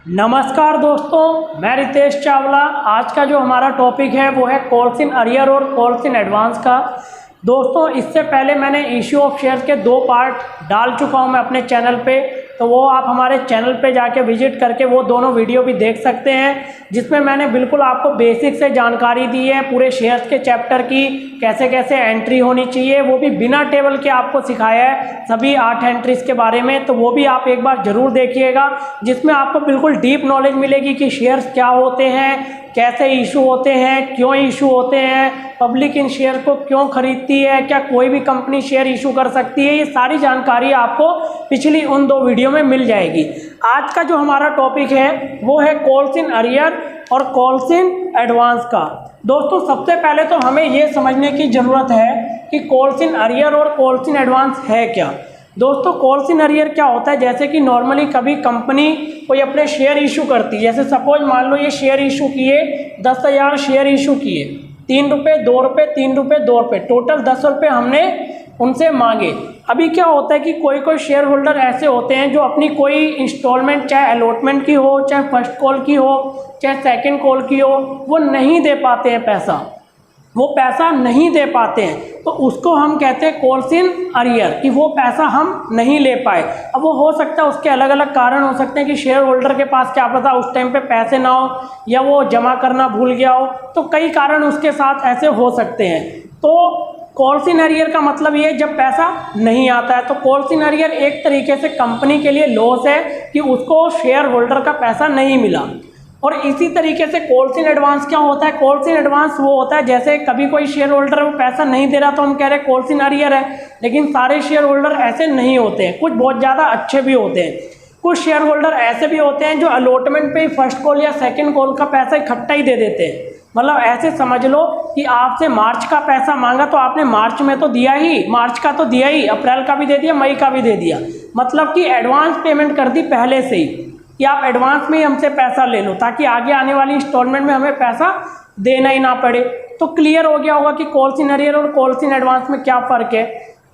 नमस्कार दोस्तों, मैं रितेश चावला। आज का जो हमारा टॉपिक है वो है कॉल्स इन अरियर और कॉल्स इन एडवांस का। दोस्तों, इससे पहले मैंने इश्यू ऑफ शेयर्स के 2 पार्ट डाल चुका हूं मैं अपने चैनल पे, तो वो आप हमारे चैनल पे जाके विजिट करके वो दोनों वीडियो भी देख सकते हैं, जिसमें मैंने बिल्कुल आपको बेसिक से जानकारी दी है पूरे शेयर्स के चैप्टर की, कैसे कैसे एंट्री होनी चाहिए, वो भी बिना टेबल के आपको सिखाया है सभी 8 एंट्रीज के बारे में। तो वो भी आप एक बार ज़रूर देखिएगा, जिसमें आपको बिल्कुल डीप नॉलेज मिलेगी कि शेयर्स क्या होते हैं, कैसे इशू होते हैं, क्यों इशू होते हैं, पब्लिक इन शेयर को क्यों खरीदती है, क्या कोई भी कंपनी शेयर इशू कर सकती है। ये सारी जानकारी आपको पिछली उन 2 वीडियो में मिल जाएगी। आज का जो हमारा टॉपिक है वो है कॉल्स इन अरियर और कॉल्स इन एडवांस का। दोस्तों, सबसे पहले तो हमें ये समझने की ज़रूरत है कि कॉल्स इन अरियर और कॉल्स इन एडवांस है क्या। दोस्तों, कॉल्स इन अरियर क्या होता है, जैसे कि नॉर्मली कभी कंपनी कोई अपने शेयर इशू करती है। जैसे सपोज मान लो ये शेयर इशू किए, 10,000 शेयर इशू किए, 3 रुपये, 2 रुपये, 3 रुपये, 2 रुपये, टोटल 10 रुपये हमने उनसे मांगे। अभी क्या होता है कि कोई कोई शेयर होल्डर ऐसे होते हैं जो अपनी कोई इंस्टॉलमेंट, चाहे अलॉटमेंट की हो, चाहे फर्स्ट कॉल की हो, चाहे सेकंड कॉल की हो, वो नहीं दे पाते हैं पैसा, वो पैसा नहीं दे पाते हैं, तो उसको हम कहते हैं कॉल्स इन अरियर, कि वो पैसा हम नहीं ले पाए। अब वो हो सकता है उसके अलग अलग कारण हो सकते हैं कि शेयर होल्डर के पास क्या पता उस टाइम पे पैसे ना हो, या वो जमा करना भूल गया हो, तो कई कारण उसके साथ ऐसे हो सकते हैं। तो कॉल्स इन अरियर का मतलब ये है जब पैसा नहीं आता है। तो कॉल्स इन अरियर एक तरीके से कंपनी के लिए लॉस है कि उसको शेयर होल्डर का पैसा नहीं मिला। और इसी तरीके से कॉल्स इन एडवांस क्या होता है, कॉल्स इन एडवांस वो होता है जैसे कभी कोई शेयर होल्डर वो पैसा नहीं दे रहा तो हम कह रहे हैं कॉल्स इन अरियर है, लेकिन सारे शेयर होल्डर ऐसे नहीं होते हैं, कुछ बहुत ज़्यादा अच्छे भी होते हैं। कुछ शेयर होल्डर ऐसे भी होते हैं जो अलॉटमेंट पे ही फर्स्ट कॉल या सेकंड कॉल का पैसा इकट्ठा ही दे देते हैं। मतलब ऐसे समझ लो कि आपसे मार्च का पैसा मांगा तो आपने मार्च में तो दिया ही, मार्च का तो दिया ही, अप्रैल का भी दे दिया, मई का भी दे दिया, मतलब कि एडवांस पेमेंट कर दी पहले से ही कि आप एडवांस में ही हमसे पैसा ले लो ताकि आगे आने वाली इंस्टॉलमेंट में हमें पैसा देना ही ना पड़े। तो क्लियर हो गया होगा कि कॉल्स इन अरियर और कॉल्स इन एडवांस में क्या फ़र्क है।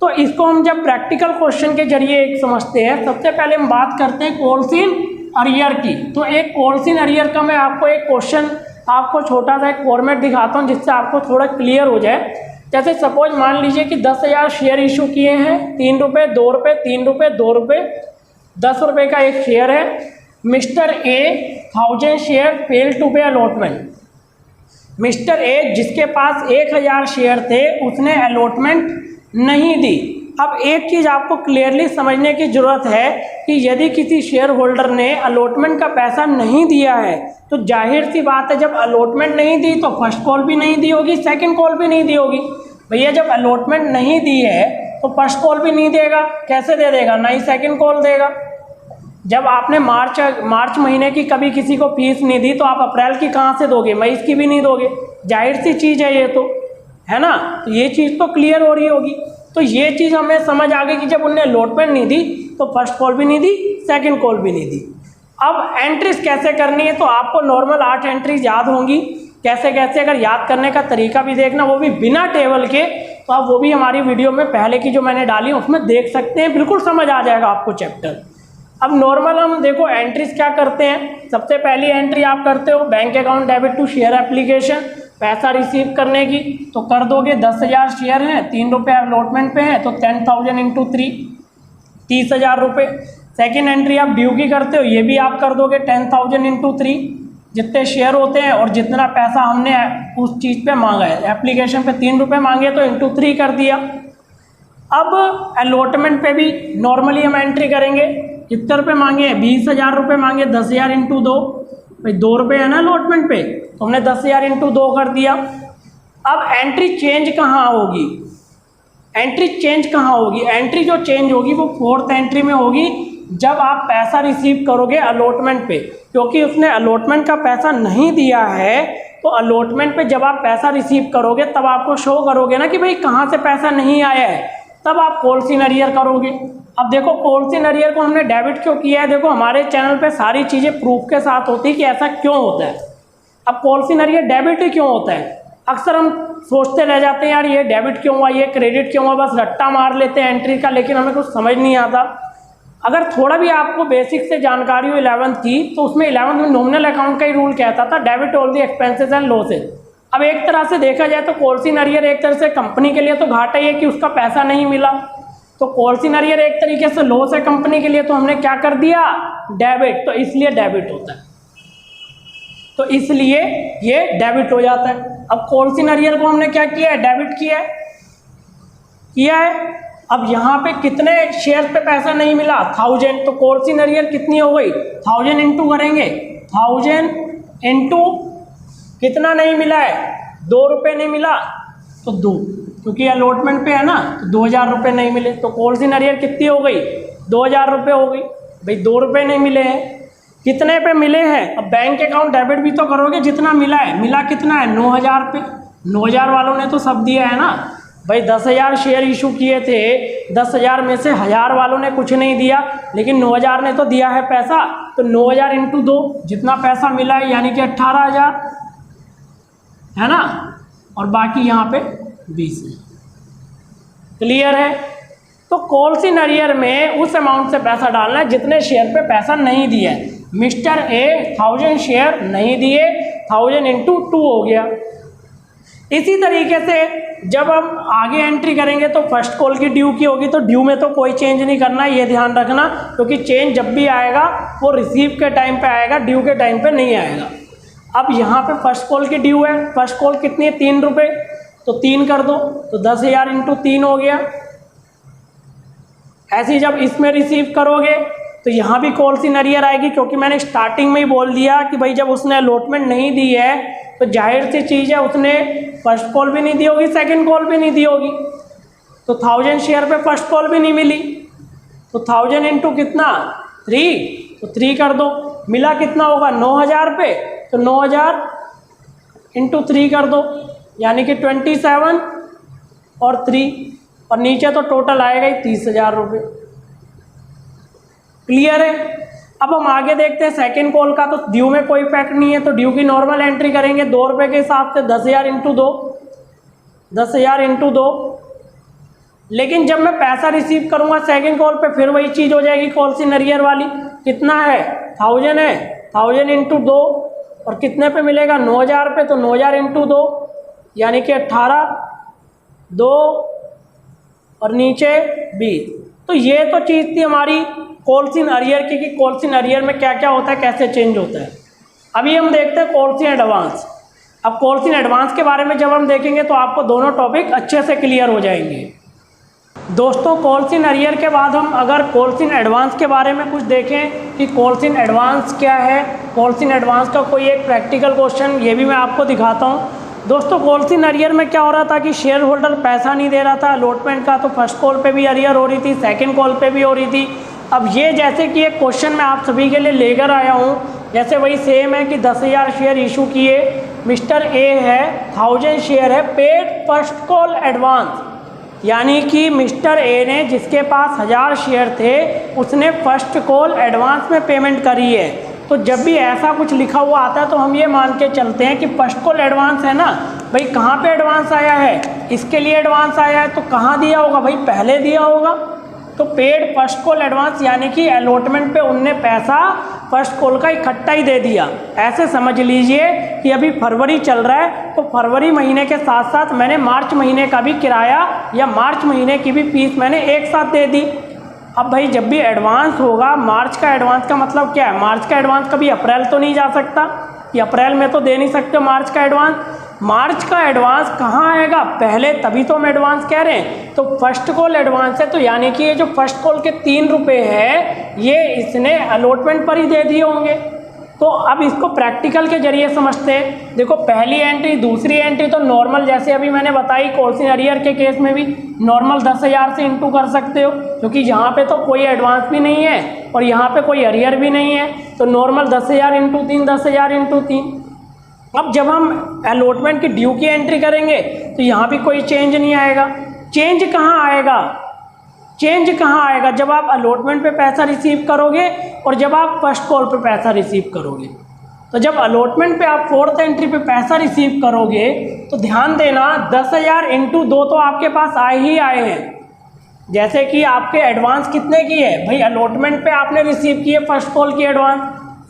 तो इसको हम जब प्रैक्टिकल क्वेश्चन के जरिए एक समझते हैं, सबसे पहले हम बात करते हैं कॉल्स इन अरियर की। तो एक कॉल्स इन अरियर का मैं आपको एक क्वेश्चन, आपको छोटा सा एक फॉर्मेट दिखाता हूँ जिससे आपको थोड़ा क्लियर हो जाए। जैसे सपोज मान लीजिए कि 10,000 शेयर इशू किए हैं, 3 रुपये, 2 रुपये, 3 रुपये, 2 रुपये, 10 रुपये का एक शेयर है। Mister A 1000 share fail to pay allotment. Mister A जिसके पास 1000 शेयर थे उसने अलॉटमेंट नहीं दी। अब एक चीज़ आपको क्लियरली समझने की ज़रूरत है कि यदि किसी शेयर होल्डर ने अलॉटमेंट का पैसा नहीं दिया है तो जाहिर सी बात है जब अलॉटमेंट नहीं दी तो फर्स्ट कॉल भी नहीं दी होगी, सेकंड कॉल भी नहीं दी होगी। भैया जब अलॉटमेंट नहीं दी है तो फर्स्ट कॉल भी नहीं देगा, कैसे दे देगा, ना ही सेकंड कॉल देगा। जब आपने मार्च महीने की कभी किसी को फीस नहीं दी तो आप अप्रैल की कहाँ से दोगे, मई की भी नहीं दोगे, जाहिर सी चीज़ है ये, तो है ना। तो ये चीज़ तो क्लियर हो रही होगी। तो ये चीज़ हमें समझ आ गई कि जब उनने अलॉटमेंट नहीं दी तो फर्स्ट कॉल भी नहीं दी, सेकंड कॉल भी नहीं दी। अब एंट्रीज कैसे करनी है, तो आपको नॉर्मल 8 एंट्रीज याद होंगी। कैसे कैसे, अगर याद करने का तरीका भी देखना, वो भी बिना टेबल के, तो आप वो भी हमारी वीडियो में पहले की जो मैंने डाली उसमें देख सकते हैं, बिल्कुल समझ आ जाएगा आपको चैप्टर। अब नॉर्मल हम देखो एंट्रीज क्या करते हैं। सबसे पहली एंट्री आप करते हो bank account debit to share application, पैसा रिसीव करने की, तो कर दोगे 10,000 शेयर हैं, 3 रुपये अलॉटमेंट पे हैं, तो 10,000 इंटू 3, 30,000 रुपये। सेकेंड एंट्री आप ड्यू की करते हो, ये भी आप कर दोगे 10,000 इंटू 3, जितने शेयर होते हैं और जितना पैसा हमने उस चीज़ पे मांगा है, एप्लीकेशन पे 3 रुपये मांगे तो इंटू 3 कर दिया। अब अलॉटमेंट पे भी नॉर्मली हम एंट्री करेंगे, कितने रुपये मांगे, 20,000 रुपये मांगे, 10,000 इंटू 2, भाई 2 रुपये है ना अलॉटमेंट पे, तो हमने 10,000 इंटू 2 कर दिया। अब एंट्री चेंज कहाँ होगी, एंट्री चेंज कहाँ होगी, एंट्री जो चेंज होगी वो 4th एंट्री में होगी जब आप पैसा रिसीव करोगे अलॉटमेंट पे, क्योंकि उसने अलॉटमेंट का पैसा नहीं दिया है। तो अलॉटमेंट पे जब आप पैसा रिसीव करोगे तब आपको शो करोगे ना कि भाई कहाँ से पैसा नहीं आया है, तब आप कॉल्स इन अरियर करोगे। अब देखो कॉल्स इन अरियर को हमने डेबिट क्यों किया है, देखो हमारे चैनल पे सारी चीज़ें प्रूफ के साथ होती है कि ऐसा क्यों होता है। अब कॉल्स इन अरियर डेबिट ही क्यों होता है, अक्सर हम सोचते रह जाते हैं यार ये डेबिट क्यों हुआ, ये क्रेडिट क्यों हुआ, बस रट्टा मार लेते हैं एंट्री का, लेकिन हमें कुछ समझ नहीं आता। अगर थोड़ा भी आपको बेसिक से जानकारी हो 11th की, तो उसमें 11th में नॉमिनल अकाउंट का ही रूल कहता था, debit all the expenses and losses. अब एक तरह से देखा जाए तो कॉल्स इन अरियर एक तरह से कंपनी के लिए तो घाटा ही है कि उसका पैसा नहीं मिला, तो कॉल्स इन अरियर एक तरीके से लॉस है कंपनी के लिए, तो हमने क्या कर दिया, डेबिट, तो इसलिए डेबिट होता है, तो इसलिए ये डेबिट हो जाता है। अब कॉल्स इन अरियर को हमने क्या किया है, डेबिट किया है। अब यहाँ पे कितने शेयर पे पैसा नहीं मिला, 1000, तो कॉल्स इन अरियर कितनी हो गई, 1000 इंटू करेंगे, 1000 इंटू कितना नहीं मिला है, 2 रुपये नहीं मिला, तो 2, क्योंकि अलॉटमेंट पे है ना, तो 2000 रुपये नहीं मिले, तो कॉल्स इन अरियर कितनी हो गई, 2000 रुपये हो गई। भाई 2 रुपये नहीं मिले हैं, कितने पे मिले हैं, अब बैंक अकाउंट डेबिट भी तो करोगे, जितना मिला है, मिला कितना है, 9000 पे, 9000 वालों ने तो सब दिया है ना भाई, 10,000 शेयर इशू किए थे, 10,000 में से 1000 वालों ने कुछ नहीं दिया, लेकिन 9000 ने तो दिया है पैसा, तो 9000 इंटू 2, जितना पैसा मिला है यानी कि 18,000 है ना, और बाकी यहाँ पे 20 है। क्लियर है। तो कॉल्स इन अरियर में उस अमाउंट से पैसा डालना है जितने शेयर पे पैसा नहीं दिया है। मिस्टर ए 1000 शेयर नहीं दिए, 1000 इंटू 2 हो गया। इसी तरीके से जब हम आगे एंट्री करेंगे तो फर्स्ट कॉल की ड्यू की होगी, तो ड्यू में तो कोई चेंज नहीं करना, ये ध्यान रखना, क्योंकि चेंज जब भी आएगा वो रिसीव के टाइम पे आएगा, ड्यू के टाइम पे नहीं आएगा। अब यहाँ पे फर्स्ट कॉल की ड्यू है, फर्स्ट कॉल कितनी है, 3 रुपये, तो 3 कर दो, तो 10,000 इंटू 3 हो गया। ऐसे ही जब इसमें रिसीव करोगे तो यहाँ भी कॉल्स इन अरियर आएगी, क्योंकि मैंने स्टार्टिंग में ही बोल दिया कि भाई जब उसने अलॉटमेंट नहीं दी है तो जाहिर सी चीज़ है उसने फर्स्ट कॉल भी नहीं दी होगी, सेकंड कॉल भी नहीं दी होगी, तो 1000 शेयर पे फर्स्ट कॉल भी नहीं मिली, तो 1000 इंटू कितना 3, तो 3 कर दो, मिला कितना होगा 9000 पे, तो 9000 इंटू 3 कर दो, यानी कि 27 और 3, और नीचे तो टोटल आएगा ही 30,000 रुपये। क्लियर है। अब हम आगे देखते हैं सेकेंड कॉल का, तो ड्यू में कोई इफेक्ट नहीं है, तो ड्यू की नॉर्मल एंट्री करेंगे 2 रुपये के हिसाब से, 10,000 इंटू 2, 10,000 इंटू 2। लेकिन जब मैं पैसा रिसीव करूंगा सेकेंड कॉल पे फिर वही चीज़ हो जाएगी कॉल्स इन अरियर वाली। कितना है 1000 है, 1000 इंटू 2, और कितने पे मिलेगा 9000 पे, तो 9000 इंटू 2 यानी कि 18, 2 और नीचे 20। तो ये तो चीज़ थी हमारी कॉल्स इन अरियर की, कि कॉल्स इन अरियर में क्या क्या होता है, कैसे चेंज होता है। अभी हम देखते हैं कॉल्स इन एडवांस। अब कॉल्स इन एडवांस के बारे में जब हम देखेंगे तो आपको दोनों टॉपिक अच्छे से क्लियर हो जाएंगे। दोस्तों कॉल्स इन अरियर के बाद हम अगर कॉल्स इन एडवांस के बारे में कुछ देखें कि कॉल्स इन एडवांस क्या है, कॉल्स इन एडवांस का कोई एक प्रैक्टिकल क्वेश्चन ये भी मैं आपको दिखाता हूँ। दोस्तों कॉल्स इन अरियर में क्या हो रहा था कि शेयर होल्डर पैसा नहीं दे रहा था अलॉटमेंट का, तो फर्स्ट कॉल पे भी अरियर हो रही थी, सेकंड कॉल पे भी हो रही थी। अब ये जैसे कि एक क्वेश्चन मैं आप सभी के लिए लेकर आया हूँ, जैसे वही सेम है कि 10,000 शेयर इशू किए, मिस्टर ए है, 1000 शेयर है, पेड फर्स्ट कॉल एडवांस, यानी कि मिस्टर ए ने जिसके पास 1000 शेयर थे उसने फर्स्ट कॉल एडवांस में पेमेंट करी है। तो जब भी ऐसा कुछ लिखा हुआ आता है तो हम ये मान के चलते हैं कि फर्स्ट कॉल एडवांस है ना भाई, कहाँ पे एडवांस आया है, इसके लिए एडवांस आया है, तो कहाँ दिया होगा भाई, पहले दिया होगा। तो पेड फर्स्ट कॉल एडवांस यानी कि अलॉटमेंट पे उनने पैसा फर्स्ट कॉल का इकट्ठा ही दे दिया। ऐसे समझ लीजिए कि अभी फरवरी चल रहा है, तो फरवरी महीने के साथ साथ मैंने मार्च महीने का भी किराया या मार्च महीने की भी फीस मैंने एक साथ दे दी। अब भाई जब भी एडवांस होगा, मार्च का एडवांस का मतलब क्या है, मार्च का एडवांस कभी अप्रैल तो नहीं जा सकता, कि अप्रैल में तो दे नहीं सकते मार्च का एडवांस। मार्च का एडवांस कहाँ आएगा, पहले, तभी तो हम एडवांस कह रहे हैं। तो फर्स्ट कॉल एडवांस है, तो यानी कि ये जो फर्स्ट कॉल के 3 रुपये है ये इसने अलॉटमेंट पर ही दे दिए होंगे। तो अब इसको प्रैक्टिकल के जरिए समझते हैं। देखो पहली एंट्री, दूसरी एंट्री तो नॉर्मल, जैसे अभी मैंने बताई कॉल्स इन अरियर के केस में भी नॉर्मल 10,000 से इंटू कर सकते हो, क्योंकि यहाँ पे तो कोई एडवांस भी नहीं है और यहाँ पे कोई अरियर भी नहीं है, तो नॉर्मल 10,000 इंटू 3, 10,000 इंटू 3। अब जब हम अलॉटमेंट की ड्यू की एंट्री करेंगे तो यहाँ भी कोई चेंज नहीं आएगा। चेंज कहाँ आएगा, चेंज कहाँ आएगा, जब आप अलॉटमेंट पे पैसा रिसीव करोगे और जब आप फर्स्ट कॉल पे पैसा रिसीव करोगे। तो जब अलॉटमेंट पे आप फोर्थ एंट्री पे पैसा रिसीव करोगे तो ध्यान देना 10,000 इंटू 2 तो आपके पास आए ही आए हैं, जैसे कि आपके एडवांस कितने की है भाई, अलॉटमेंट पे आपने रिसीव की है फर्स्ट कॉल की एडवांस,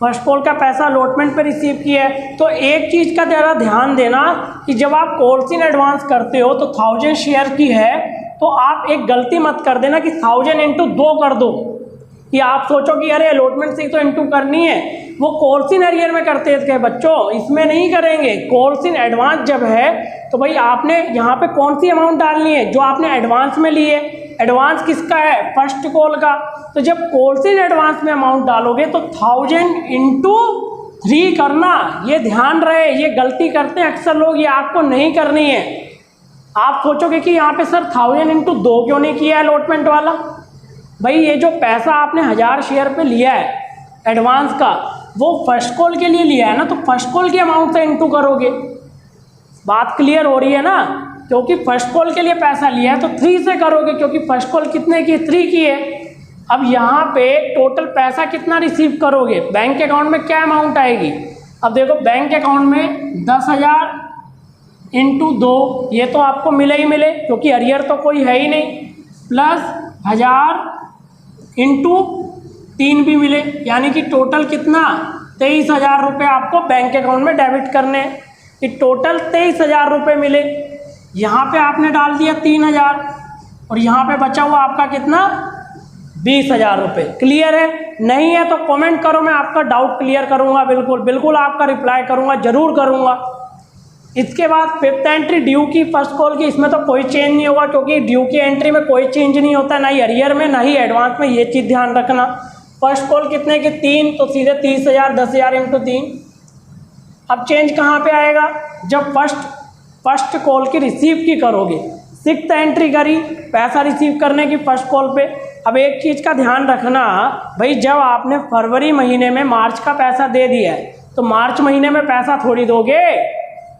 फर्स्ट कॉल का पैसा अलॉटमेंट पे रिसीव किया है। तो एक चीज़ का ज़रा ध्यान देना कि जब आप कॉल्स इन एडवांस करते हो तो 1000 शेयर की है तो आप एक गलती मत कर देना कि 1000 इंटू 2 कर दो, कि आप सोचो कि अरे अलॉटमेंट से ही तो इंटू करनी है। वो कॉल्स इन एरियर में करते थे बच्चों, इसमें नहीं करेंगे। कॉल्स इन एडवांस जब है तो भाई आपने यहाँ पे कौन सी अमाउंट डालनी है, जो आपने एडवांस में ली है। एडवांस किसका है, फर्स्ट कॉल का। तो जब कॉल्स इन एडवांस में अमाउंट डालोगे तो 1000 इंटू 3 करना, ये ध्यान रहे। ये गलती करते हैं अक्सर लोग, ये आपको नहीं करनी है। आप सोचोगे कि यहाँ पे सर 1000 इंटू 2 क्यों नहीं किया अलॉटमेंट वाला। भाई ये जो पैसा आपने 1000 शेयर पे लिया है एडवांस का, वो फर्स्ट कॉल के लिए लिया है ना, तो फर्स्ट कॉल की अमाउंट से इंटू करोगे। बात क्लियर हो रही है ना, क्योंकि फर्स्ट कॉल के लिए पैसा लिया है तो 3 से करोगे, क्योंकि फर्स्ट कॉल कितने की है, 3 की है। अब यहाँ पे टोटल पैसा कितना रिसीव करोगे, बैंक अकाउंट में क्या अमाउंट आएगी। अब देखो बैंक अकाउंट में 10,000 इंटू 2, ये तो आपको मिले ही मिले क्योंकि अरियर तो कोई है ही नहीं, प्लस 1000 इंटू 3 भी मिले, यानी कि टोटल कितना 23,000 रुपये आपको बैंक अकाउंट में डेबिट करने हैं। कि टोटल 23,000 रुपये मिले। यहाँ पे आपने डाल दिया 3,000 और यहाँ पे बचा हुआ आपका कितना 20,000 रुपये। क्लियर है, नहीं है तो कमेंट करो, मैं आपका डाउट क्लियर करूँगा। बिल्कुल बिल्कुल आपका रिप्लाई करूँगा, ज़रूर करूँगा। इसके बाद फिफ्थ एंट्री ड्यू की फर्स्ट कॉल की, इसमें तो कोई चेंज नहीं होगा क्योंकि ड्यू की एंट्री में कोई चेंज नहीं होता, ना ही अरियर में ना ही एडवांस में, ये चीज़ ध्यान रखना। फर्स्ट कॉल कितने की 3, तो सीधे 30,000 10,000 इंटू 3। अब चेंज कहाँ पे आएगा, जब फर्स्ट कॉल की रिसीव की करोगे। सिक्स्थ एंट्री करी पैसा रिसीव करने की फर्स्ट कॉल पे। अब एक चीज़ का ध्यान रखना भाई, जब आपने फरवरी महीने में मार्च का पैसा दे दिया है तो मार्च महीने में पैसा थोड़ी दोगे,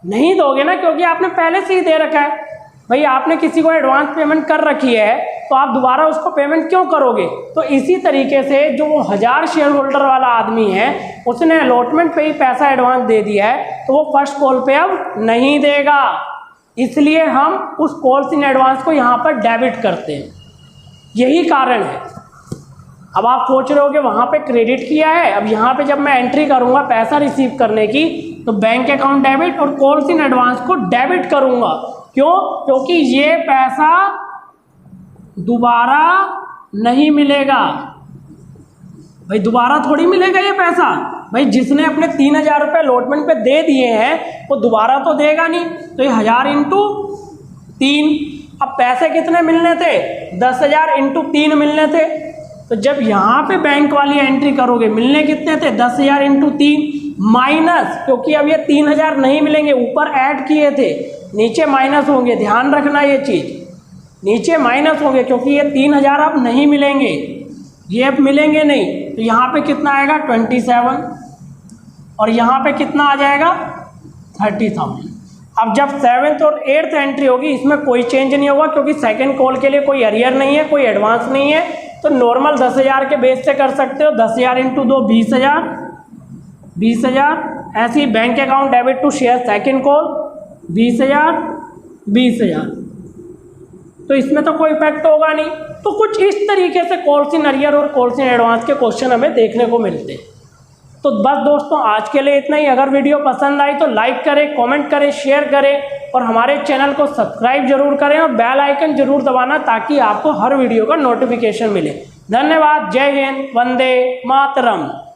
नहीं दोगे ना, क्योंकि आपने पहले से ही दे रखा है। भाई आपने किसी को एडवांस पेमेंट कर रखी है तो आप दोबारा उसको पेमेंट क्यों करोगे। तो इसी तरीके से जो वो 1000 शेयर होल्डर वाला आदमी है उसने अलॉटमेंट पे ही पैसा एडवांस दे दिया है तो वो फर्स्ट कॉल पे अब नहीं देगा, इसलिए हम उस कॉल्स इन एडवांस को यहाँ पर डेबिट करते हैं, यही कारण है। अब आप सोच रहे हो कि वहाँ पे क्रेडिट किया है, अब यहाँ पे जब मैं एंट्री करूँगा पैसा रिसीव करने की तो बैंक अकाउंट डेबिट और कॉल्स इन एडवांस को डेबिट करूँगा। क्यों, क्योंकि ये पैसा दोबारा नहीं मिलेगा। भाई दोबारा थोड़ी मिलेगा ये पैसा, भाई जिसने अपने 3,000 रुपये अलॉटमेंट पे दे दिए हैं वो दोबारा तो देगा नहीं। तो ये 1000 इंटू 3, अब पैसे कितने मिलने थे 10,000 इंटू 3 मिलने थे। तो जब यहाँ पे बैंक वाली एंट्री करोगे मिलने कितने थे 10,000 इंटू 3 माइनस, क्योंकि अब ये 3,000 नहीं मिलेंगे, ऊपर ऐड किए थे, नीचे माइनस होंगे। ध्यान रखना ये चीज़, नीचे माइनस होंगे क्योंकि ये 3,000 अब नहीं मिलेंगे, ये अब मिलेंगे नहीं। तो यहाँ पे कितना आएगा 27 और यहाँ पे कितना आ जाएगा 30,000। अब जब 7th और 8th एंट्री होगी इसमें कोई चेंज नहीं होगा क्योंकि सेकंड कॉल के लिए कोई अरियर नहीं है, कोई एडवांस नहीं है, तो नॉर्मल 10,000 के बेस से कर सकते हो। 10,000 इंटू 2 20,000 ऐसी bank account debit to share second call 20,000। तो इसमें तो कोई इफेक्ट होगा नहीं। तो कुछ इस तरीके से कॉल्स इन अरियर और कॉल्स इन एडवांस के क्वेश्चन हमें देखने को मिलते हैं। तो बस दोस्तों आज के लिए इतना ही। अगर वीडियो पसंद आई तो लाइक करें, कमेंट करें, शेयर करें और हमारे चैनल को सब्सक्राइब जरूर करें और बेल आइकन जरूर दबाना ताकि आपको हर वीडियो का नोटिफिकेशन मिले। धन्यवाद। जय हिंद। वंदे मातरम।